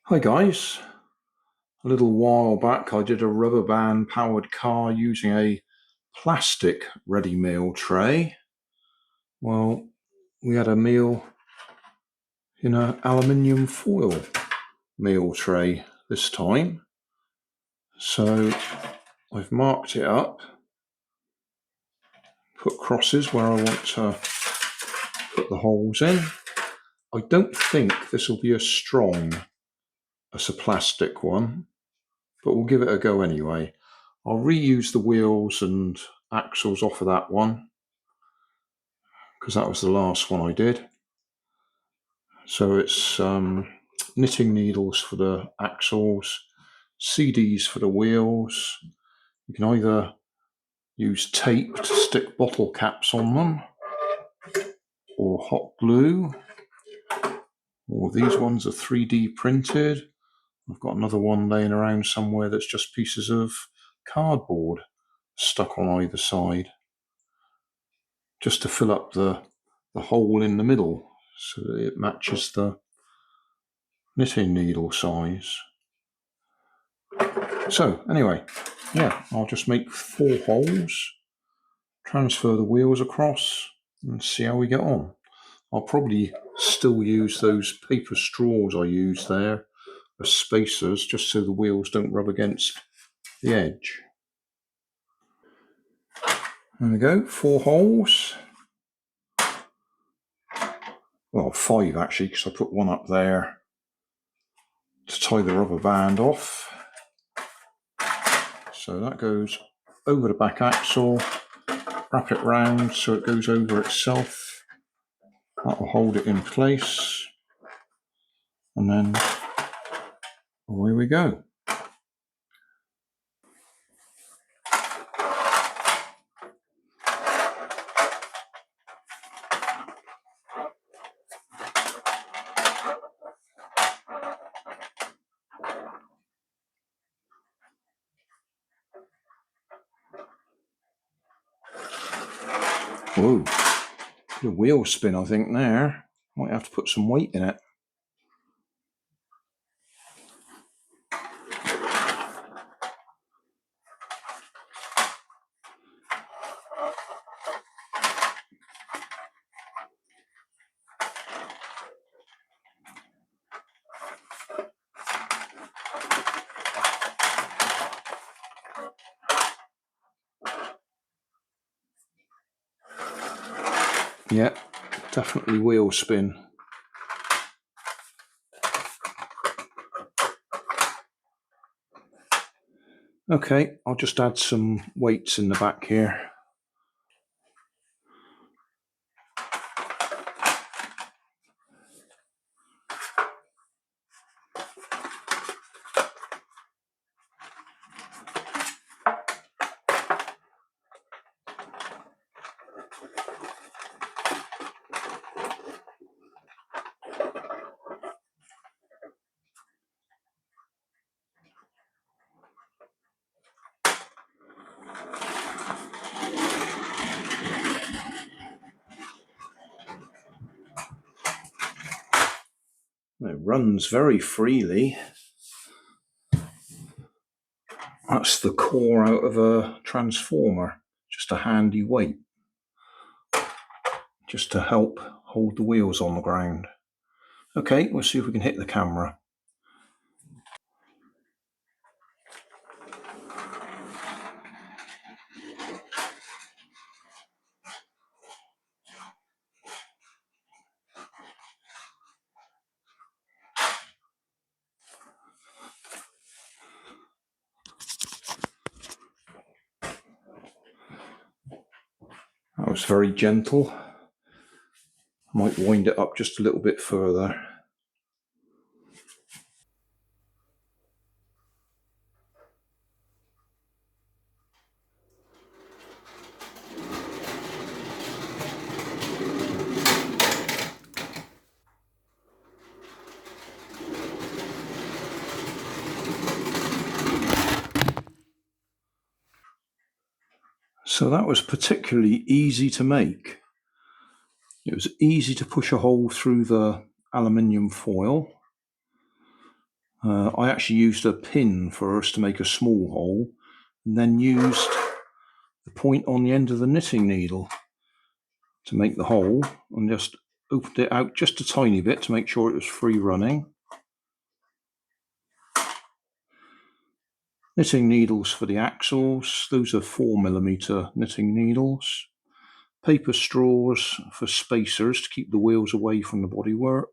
Hi guys, a little while back I did a rubber band powered car using a plastic ready meal tray. Well, we had a meal in an aluminium foil meal tray this time. So I've marked it up, put crosses where I want to put the holes in. I don't think this will be as strong as a plastic one, but we'll give it a go anyway. I'll reuse the wheels and axles off of that one, because that was the last one I did. So it's knitting needles for the axles, CDs for the wheels. You can either use tape to stick bottle caps on them, or hot glue, or these ones are 3D printed. I've got another one laying around somewhere that's just pieces of cardboard stuck on either side, just to fill up the hole in the middle so that it matches the knitting needle size. So anyway, yeah, I'll just make 4 holes, transfer the wheels across and see how we get on. I'll probably still use those paper straws I used there as spacers, just so the wheels don't rub against the edge. There we go, 4 holes. Well, 5 actually, because I put one up there to tie the rubber band off. So that goes over the back axle, wrap it round so it goes over itself. That will hold it in place, and then away we go. Whoa, the wheel spin I think there. Might have to put some weight in it. Yeah, definitely wheel spin. Okay, I'll just add some weights in the back here. It runs very freely. That's the core out of a transformer, just a handy weight, just to help hold the wheels on the ground. Okay, we'll see if we can hit the camera. That was very gentle. I might wind it up just a little bit further. So that was particularly easy to make. It was easy to push a hole through the aluminium foil. I actually used a pin first to make a small hole, and then used the point on the end of the knitting needle to make the hole, and just opened it out just a tiny bit to make sure it was free running. Knitting needles for the axles, those are 4mm knitting needles. Paper straws for spacers to keep the wheels away from the bodywork.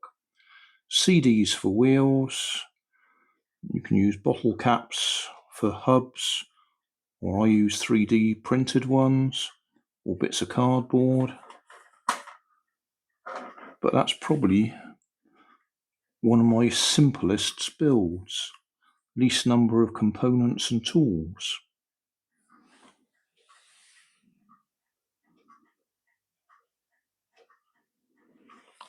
CDs for wheels. You can use bottle caps for hubs, or I use 3D printed ones, or bits of cardboard. But that's probably one of my simplest builds. Least number of components and tools.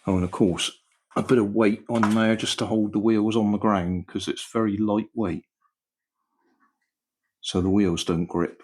Oh, and of course, a bit of weight on there just to hold the wheels on the ground, because it's very lightweight, so the wheels don't grip.